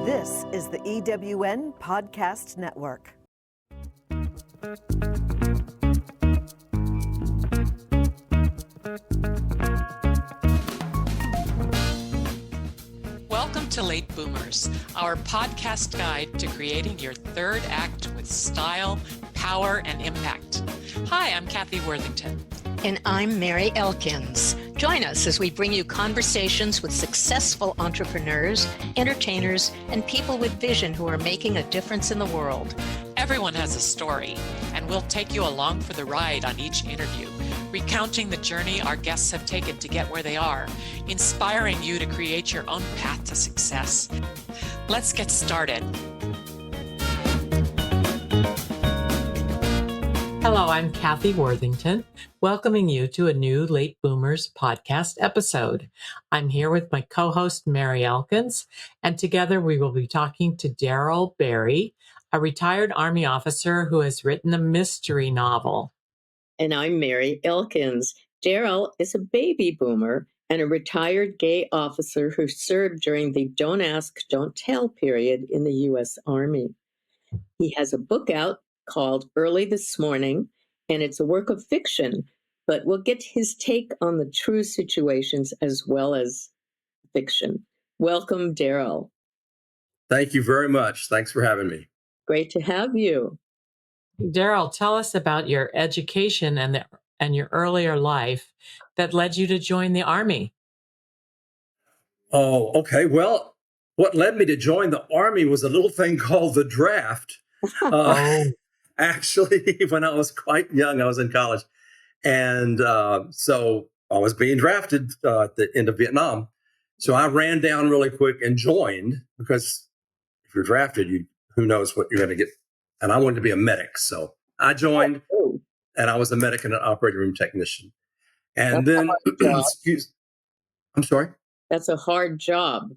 This is the EWN Podcast Network. Welcome to Late Boomers, our podcast guide to creating your third act with style, power, and impact. Hi, I'm Cathy Worthington. And I'm Mary Elkins. Join us as we bring you conversations with successful entrepreneurs, entertainers, and people with vision who are making a difference in the world. Everyone has a story, and we'll take you along for the ride on each interview, recounting the journey our guests have taken to get where they are, inspiring you to create your own path to success. Let's get started. Hello, I'm Cathy Worthington, welcoming you to a new Late Boomers podcast episode. I'm here with my co-host, Mary Elkins, and together we will be talking to Darrell Berry, a retired Army officer who has written a mystery novel. And I'm Mary Elkins. Darrell is a baby boomer and a retired gay officer who served during the Don't Ask, Don't Tell period in the U.S. Army. He has a book out called Early This Morning, and it's a work of fiction, but we'll get his take on the true situations as well as fiction. Welcome, Darrell. Thank you very much. Thanks for having me. Great to have you. Darrell, tell us about your education and your earlier life that led you to join the Army. Oh, okay. Well, what led me to join the Army was a little thing called the draft. Actually, when I was quite young, I was in college. And so I was being drafted at the end of Vietnam. So I ran down really quick and joined, because if you're drafted, who knows what you're going to get. And I wanted to be a medic. So I joined, and I was a medic and an operating room technician. And then, I'm sorry? That's a hard job.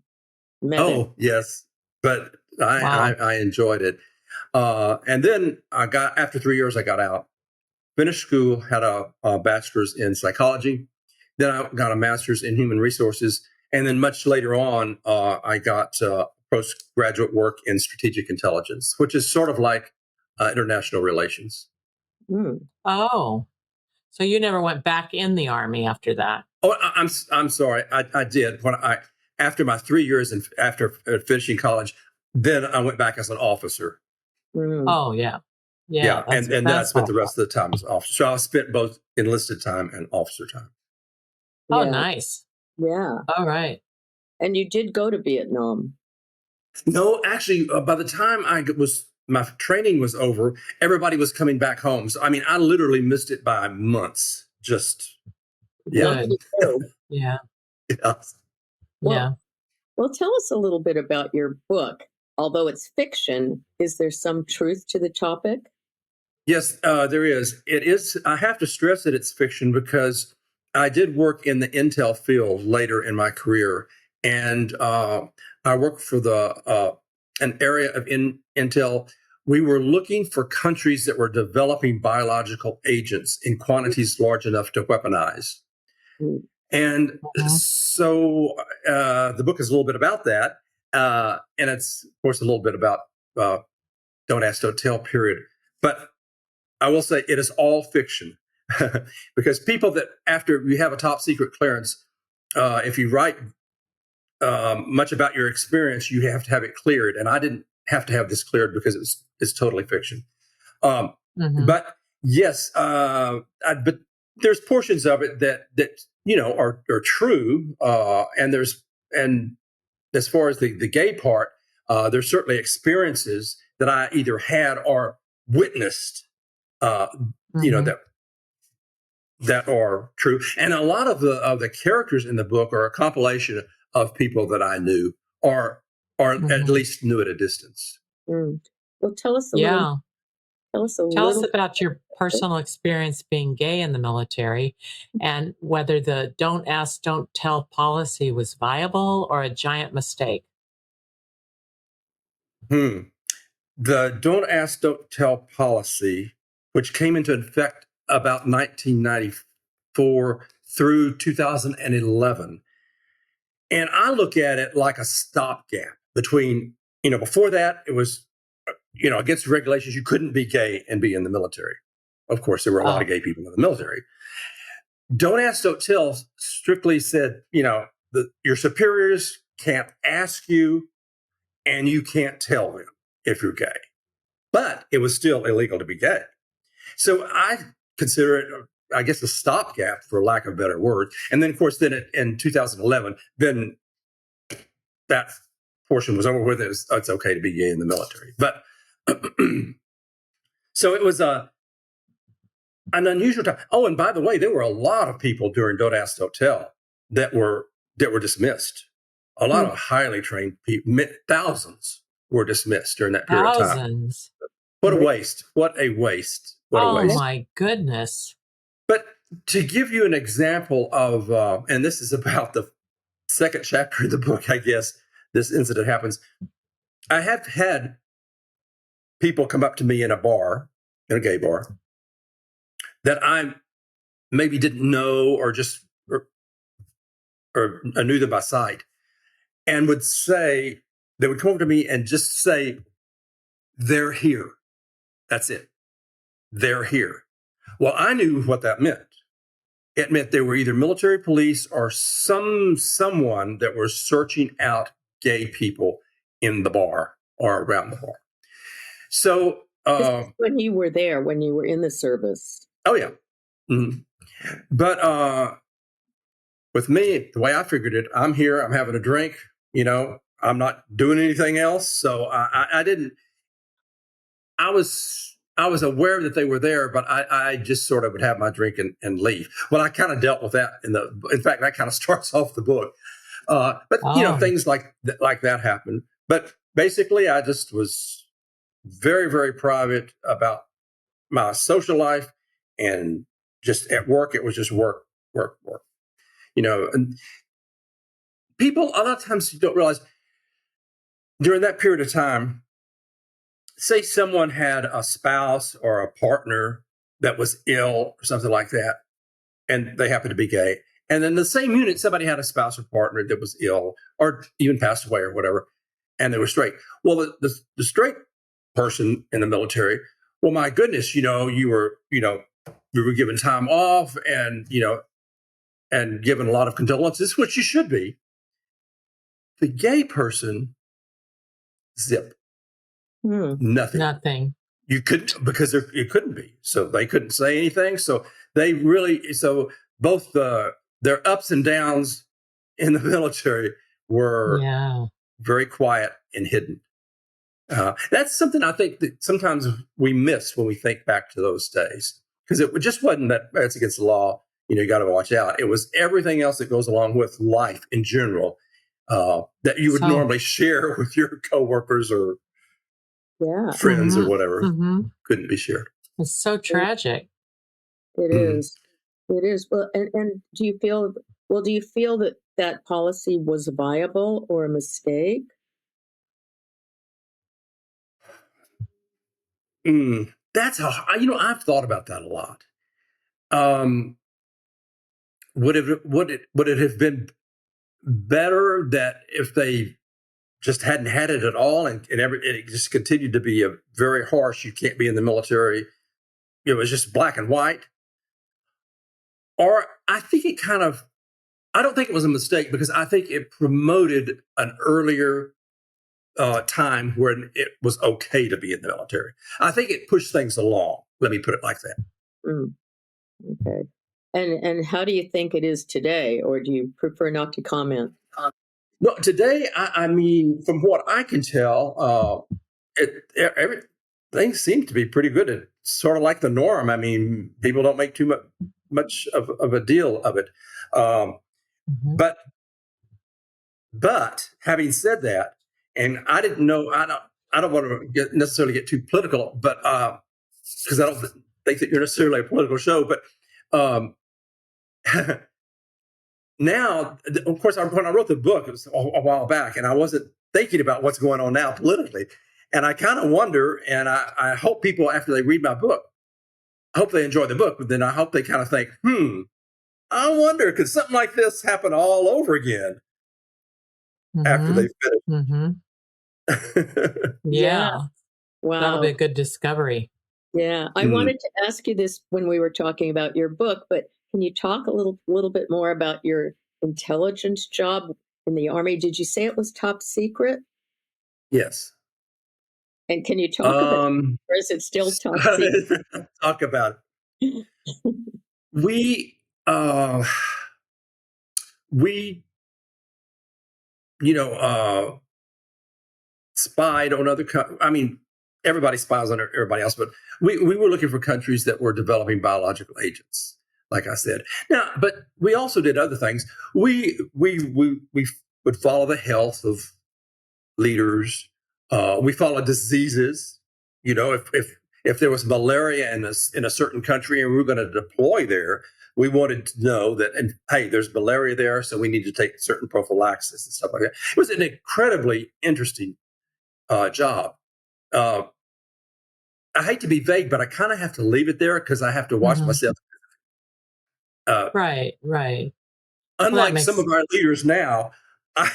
Medic. Oh, yes. But I enjoyed it. And then after 3 years, I got out, finished school, had a bachelor's in psychology. Then I got a master's in human resources. And then much later on, I got postgraduate work in strategic intelligence, which is sort of like international relations. Oh, so you never went back in the Army after that? Oh, I'm sorry. I did. After my 3 years and after finishing college, then I went back as an officer. Oh, yeah. Yeah. And then I spent the rest of the time as an officer. So I spent both enlisted time and officer time. Oh, nice. Yeah. All right. And you did go to Vietnam. No, actually, by the time my training was over, everybody was coming back home. So, I mean, I literally missed it by months. Just, yeah. Yeah. Well, tell us a little bit about your book. Although it's fiction, is there some truth to the topic? Yes, there is. It is. I have to stress that it's fiction because I did work in the intel field later in my career. And I worked for an area of intel. We were looking for countries that were developing biological agents in quantities large enough to weaponize. And so the book is a little bit about that. And it's, of course, a little bit about Don't Ask, Don't Tell period. But I will say it is all fiction because people that after you have a top secret clearance, if you write much about your experience, you have to have it cleared. And I didn't have to have this cleared because it's totally fiction. But yes, but there's portions of it that are true. And as far as the gay part, there's certainly experiences that I either had or witnessed, that are true. And a lot of the characters in the book are a compilation of people that I knew or at least knew at a distance. Well, tell us a little. Tell us about your personal experience being gay in the military and whether the Don't Ask, Don't Tell policy was viable or a giant mistake. The Don't Ask, Don't Tell policy, which came into effect about 1994 through 2011. And I look at it like a stopgap between before that, it was, against regulations. You couldn't be gay and be in the military. Of course, there were a lot of gay people in the military. Don't Ask, Don't Tell strictly said, your superiors can't ask you and you can't tell them if you're gay. But it was still illegal to be gay. So I consider it, I guess, a stopgap, for lack of a better word. And then, of course, in 2011, then that portion was over with. It's okay to be gay in the military. But so it was an unusual time. Oh, and by the way, there were a lot of people during Don't Ask, Don't Tell that were dismissed. A lot of highly trained people, thousands were dismissed during that period of time. Thousands. What a waste. What a waste. What a waste. Oh, my goodness. But to give you an example of, and this is about the second chapter of the book, I guess, this incident happens. I have had people come up to me in a gay bar, that I maybe didn't know or I knew them by sight, and they would come over to me and just say, they're here. That's it. They're here. Well, I knew what that meant. It meant they were either military police or someone that was searching out gay people in the bar or around the bar. So when you were there, when you were in the service. Oh, yeah. Mm-hmm. But with me, the way I figured it, I'm here, I'm having a drink, I'm not doing anything else. So I didn't, I was aware that they were there, but I just sort of would have my drink and leave. Well, I kind of dealt with that in fact, that kind of starts off the book. But things like that happen. But basically, I just was very, very private about my social life, and just at work, it was just work. And people, a lot of times, you don't realize during that period of time, say someone had a spouse or a partner that was ill or something like that, and they happened to be gay. And then the same unit, somebody had a spouse or partner that was ill or even passed away or whatever, and they were straight. Well, the straight person in the military, well, my goodness, you were given time off and given a lot of condolences, which you should be. The gay person, zip. Nothing. You couldn't, because it couldn't be. So they couldn't say anything. So both their ups and downs in the military were very quiet and hidden. That's something I think that sometimes we miss when we think back to those days, because it just wasn't that it's against the law. You got to watch out. It was everything else that goes along with life in general that you would normally share with your coworkers or friends or whatever. Couldn't be shared. It's so tragic. It is. It is. Well, and do you feel that policy was viable or a mistake? That's I've thought about that a lot. Would it have been better that if they just hadn't had it at all, and it just continued to be a very harsh, you can't be in the military, it was just black and white? Or I think I don't think it was a mistake, because I think it promoted an earlier time when it was okay to be in the military. I think it pushed things along. Let me put it like that. Okay. And how do you think it is today, or do you prefer not to comment? No, today, I mean, from what I can tell, everything seems to be pretty good. It's sort of like the norm. I mean, people don't make too much of a deal of it. But having said that, and I didn't know, I don't want to necessarily get too political, but because I don't think that you're necessarily a political show, but now, of course, when I wrote the book, it was a while back, and I wasn't thinking about what's going on now politically. And I kind of wonder, and I hope people, after they read my book, I hope they enjoy the book, but then I hope they kind of think, I wonder, could something like this happen all over again after they finish? Yeah. That'll Wow. be a good discovery. Yeah. I wanted to ask you this when we were talking about your book, but can you talk a little bit more about your intelligence job in the Army? Did you say it was top secret? Yes. And can you talk about it, or is it still top secret? Talk about it. We, we, spied on other. I mean, everybody spies on everybody else, but we were looking for countries that were developing biological agents. Like I said, now, but we also did other things. We would follow the health of leaders. We followed diseases. If there was malaria in a certain country and we were going to deploy there, we wanted to know that, and hey, there's malaria there, so we need to take certain prophylaxis and stuff like that. It was an incredibly interesting job. I hate to be vague, but I kind of have to leave it there because I have to watch myself. Right. Unlike some of our leaders now, I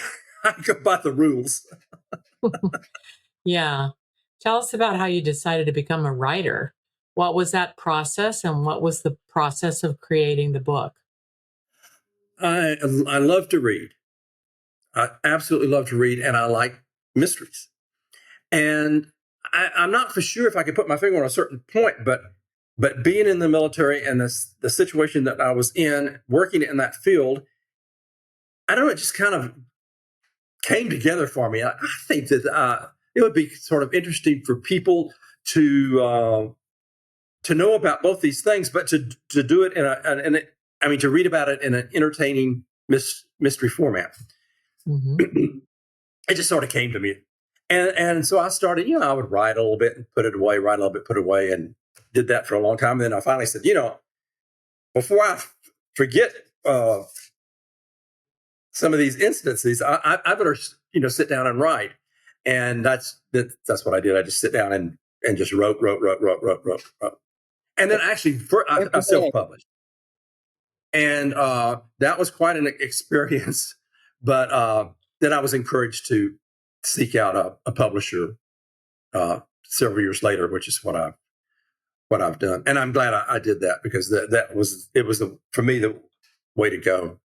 go by the rules. Yeah. Tell us about how you decided to become a writer. What was that process, and what was the process of creating the book? I love to read. I absolutely love to read, and I like mysteries. And I'm not for sure if I could put my finger on a certain point, but being in the military and the situation that I was in, working in that field, I don't know, it just kind of came together for me. I think that it would be sort of interesting for people to know about both these things, but to do it to read about it in an entertaining mystery format. It just sort of came to me. And so I started, I would write a little bit and put it away, write a little bit, put it away, and did that for a long time. And then I finally said, before I forget some of these instances, I better, sit down and write. And that's what I did. I just sit down and just wrote. And then actually, I self-published. And that was quite an experience. But then I was encouraged to seek out a publisher several years later, which is what I've done. And I'm glad I did that, because it was for me the way to go.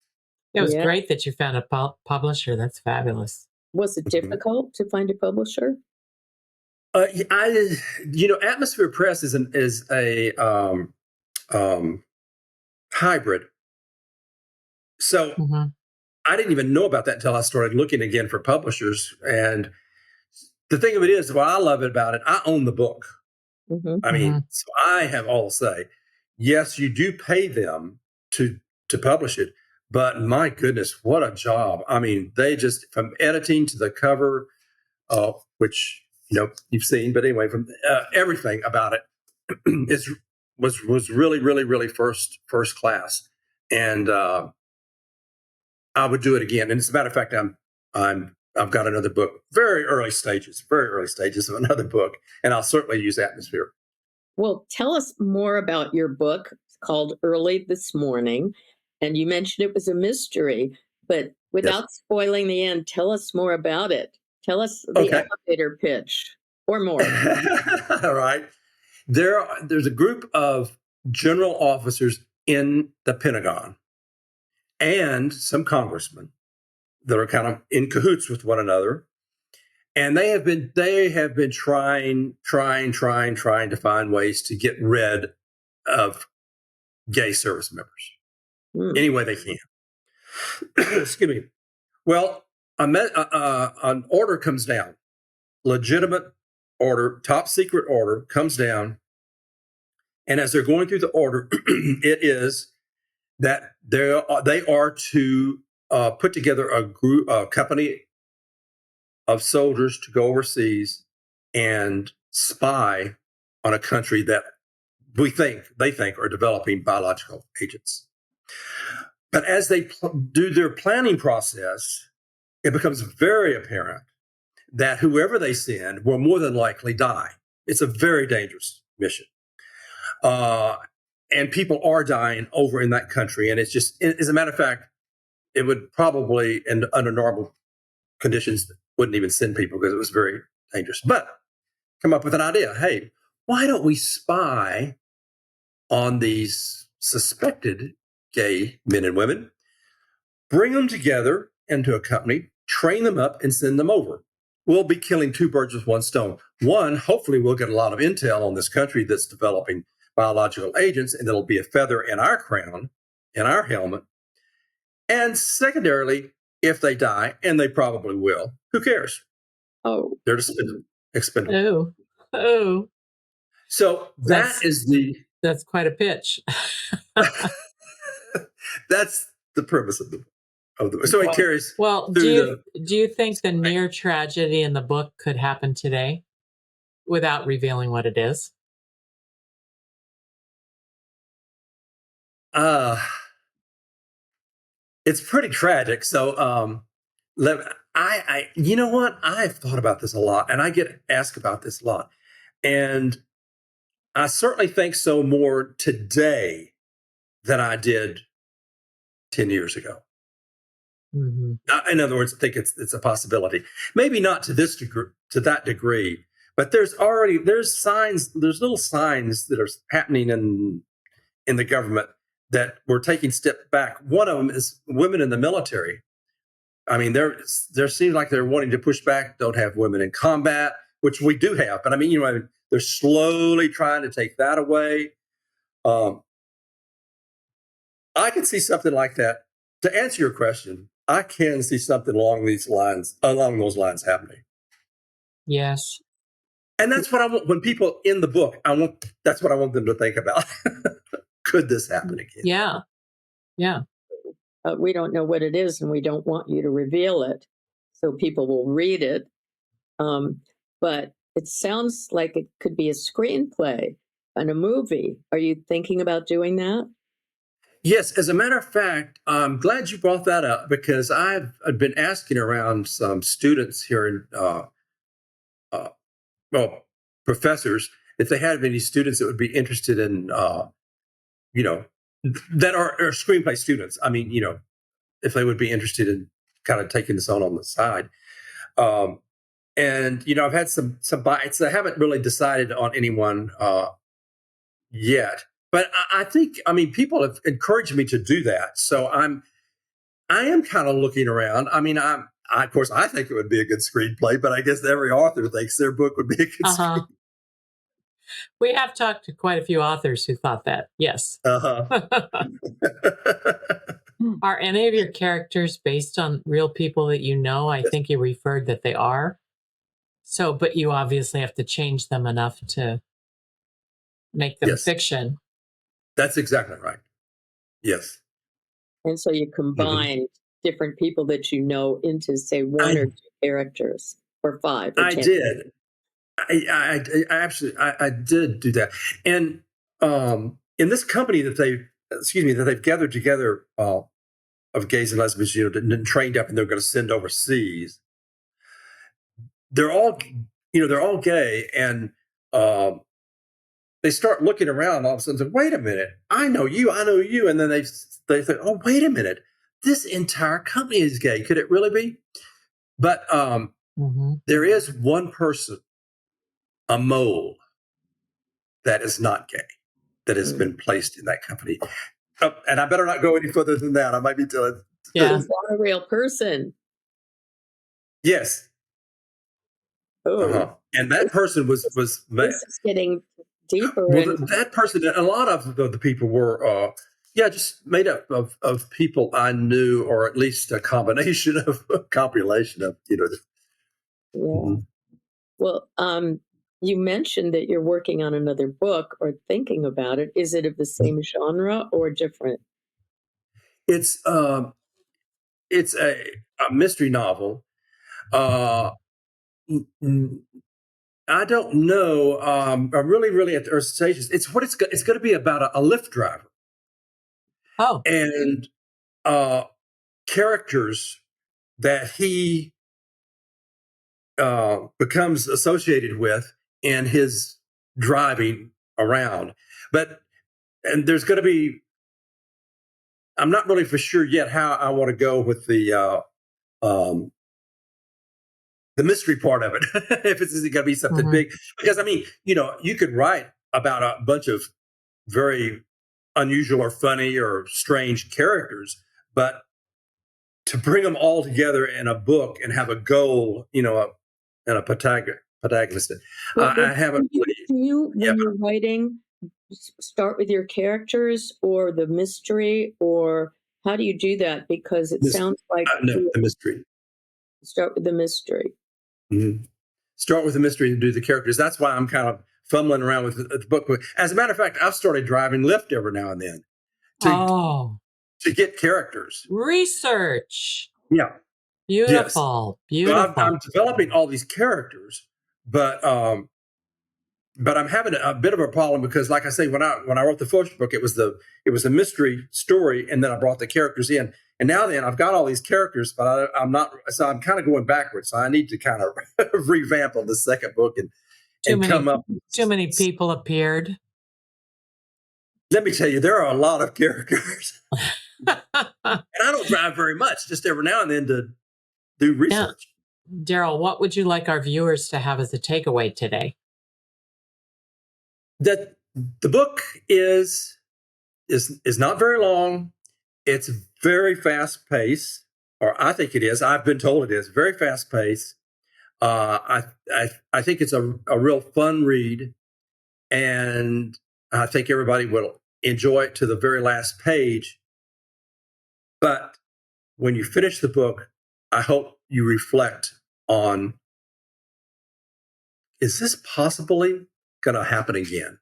It was great that you found a publisher. That's fabulous. Was it difficult to find a publisher? Atmosphere Press is a hybrid. So I didn't even know about that until I started looking again for publishers. And the thing of it is, what I love about it, I own the book. I mean, so I have all to say. Yes, you do pay them to publish it, but my goodness, what a job. I mean, they just, from editing to the cover, which, you've seen, but anyway, from everything about it was really, really, really first class. And I would do it again. And as a matter of fact, I've got another book, very early stages of another book, and I'll certainly use Atmosphere. Well, tell us more about your book. It's called Early This Morning, and you mentioned it was a mystery, but without spoiling the end, tell us more about it. Tell us the elevator pitch or more. All right. There's a group of general officers in the Pentagon and some congressmen that are kind of in cahoots with one another. And they have been trying to find ways to get rid of gay service members any way they can. Excuse me. Well, an order comes down, legitimate order, top secret order comes down. And as they're going through the order, it is that they are to put together a company of soldiers to go overseas and spy on a country that they think are developing biological agents. But as they do their planning process, it becomes very apparent that whoever they send will more than likely die. It's a very dangerous mission. And people are dying over in that country. And it's just, as a matter of fact, it would probably, under normal conditions, wouldn't even send people because it was very dangerous. But come up with an idea. Hey, why don't we spy on these suspected gay men and women, bring them together into a company, train them up, and send them over? We'll be killing two birds with one stone. One, hopefully we'll get a lot of intel on this country that's developing biological agents, and it'll be a feather in our crown, in our helmet. And secondarily, if they die, and they probably will, who cares? Oh, They're expendable. Oh. So that's quite a pitch. That's the premise of the so it carries. Well, do you think the near tragedy in the book could happen today without revealing what it is? It's pretty tragic. So you know what? I've thought about this a lot, and I get asked about this a lot. And I certainly think so more today than I did 10 years ago. Mm-hmm. In other words, I think it's a possibility. Maybe not to this degree, to that degree, but there's signs, there's little signs that are happening in the government that we're taking step back. One of them is women in the military. I mean, there seems like they're wanting to push back, don't have women in combat, which we do have. But I mean, they're slowly trying to take that away. I can see something like that. To answer your question, I can see something along those lines happening. Yes. And that's what I want when people in the book, that's what I want them to think about. Could this happen again? Yeah. Yeah. We don't know what it is, and we don't want you to reveal it, so people will read it. But it sounds like it could be a screenplay and a movie. Are you thinking about doing that? Yes, as a matter of fact, I'm glad you brought that up because I've been asking around some students here in, professors, if they have any students that would be interested in, that are screenplay students. I mean, if they would be interested in kind of taking this on the side. And I've had some bites. I haven't really decided on anyone yet. But I think, people have encouraged me to do that. So I am kind of looking around. I mean, of course, I think it would be a good screenplay, but I guess every author thinks their book would be a good screenplay. We have talked to quite a few authors who thought that. Yes. Are any of your characters based on real people that you know? I think you referred that they are. So, but you obviously have to change them enough to make them fiction. That's exactly right. Yes. And so you combine different people that you know into, say, one or two characters, or 5 or 10. I did. I did do that. And in this company that they've gathered together of gays and lesbians, and trained up, and they're going to send overseas. They're all gay, and they start looking around, and all of a sudden say, wait a minute, I know you. And then they think, oh, wait a minute, this entire company is gay. Could it really be? But there is one person, a mole, that is not gay, that has been placed in that company. And I better not go any further than that. I might be telling. Yeah. Is that a real person? Yes. Oh. And that person was This is getting deeper. Well, that person, a lot of the people were, just made up of people I knew, or at least a compilation of. Yeah. Well, you mentioned that you're working on another book or thinking about it. Is it of the same genre or different? It's a mystery novel. I don't know. I'm really at the early stages. It's going to be about a Lyft driver. Oh. And characters that he becomes associated with in his driving around. And there's going to be, I'm not really for sure yet how I want to go with the mystery part of it. If it's going to be something big, because I mean, you could write about a bunch of very unusual or funny or strange characters, but to bring them all together in a book and have a goal, and a protagonist. I haven't really. When you're writing, start with your characters or the mystery, or how do you do that? Because it sounds like the mystery. Start with the mystery. Mm-hmm. Start with the mystery and do the characters. That's why I'm kind of fumbling around with the book. As a matter of fact, I've started driving Lyft every now and then to get characters. Research. Yeah. Beautiful. Yes. Beautiful. So I'm developing all these characters, but I'm having a bit of a problem because, like I say, when I wrote the first book, it was a mystery story, and then I brought the characters in, and now then I've got all these characters, but I'm not. So I'm kind of going backwards. So I need to kind of revamp on the second book and come up. Too many people appeared. Let me tell you, there are a lot of characters, and I don't drive very much. Just every now and then to do research. Yeah. Darrell, what would you like our viewers to have as a takeaway today? That the book is not very long. It's very fast paced, or I think it is. I've been told it is very fast paced. I think it's a real fun read, and I think everybody will enjoy it to the very last page. But when you finish the book, I hope you reflect on, is this possibly going to happen again?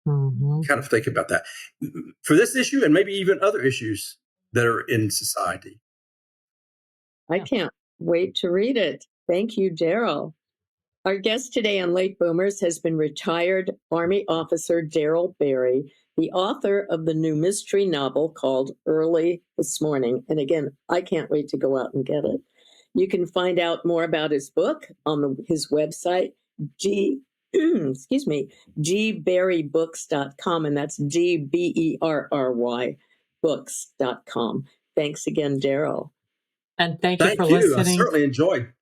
Kind of think about that for this issue and maybe even other issues that are in society. I can't wait to read it. Thank you, Darrell. Our guest today on Late Boomers has been retired Army officer Darrell Berry, the author of the new mystery novel called Early This Morning. And again, I can't wait to go out and get it. You can find out more about his book on his website, gberrybooks.com, and that's GBERRY books.com. Thanks again, Darrell. And thank you for listening. I certainly enjoyed.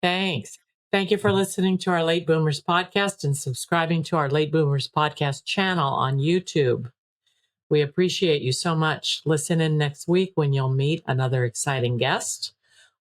Thanks. Thank you for listening to our Late Boomers podcast and subscribing to our Late Boomers podcast channel on YouTube. We appreciate you so much. Listen in next week when you'll meet another exciting guest,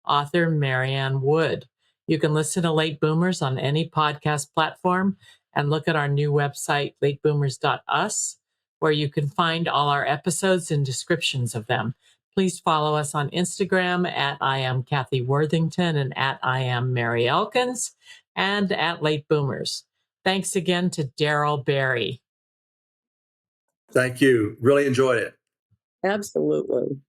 author Marianne Wood. You can listen to Late Boomers on any podcast platform and look at our new website, lateboomers.us, where you can find all our episodes and descriptions of them. Please follow us on Instagram at I am Cathy Worthington and at I am Mary Elkins and at Late Boomers. Thanks again to Darrell Berry. Thank you. Really enjoyed it. Absolutely.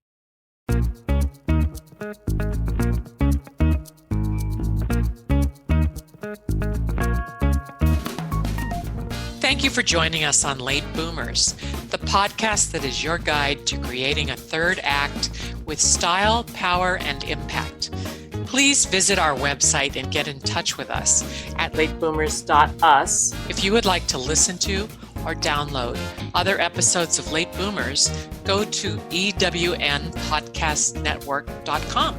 Thank you for joining us on Late Boomers, the podcast that is your guide to creating a third act with style, power, and impact. Please visit our website and get in touch with us at lateboomers.us. If you would like to listen to or download other episodes of Late Boomers, go to ewnpodcastnetwork.com.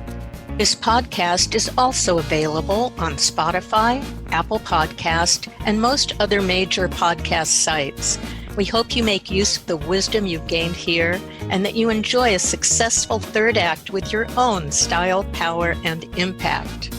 This podcast is also available on Spotify, Apple Podcast, and most other major podcast sites. We hope you make use of the wisdom you've gained here and that you enjoy a successful third act with your own style, power, and impact.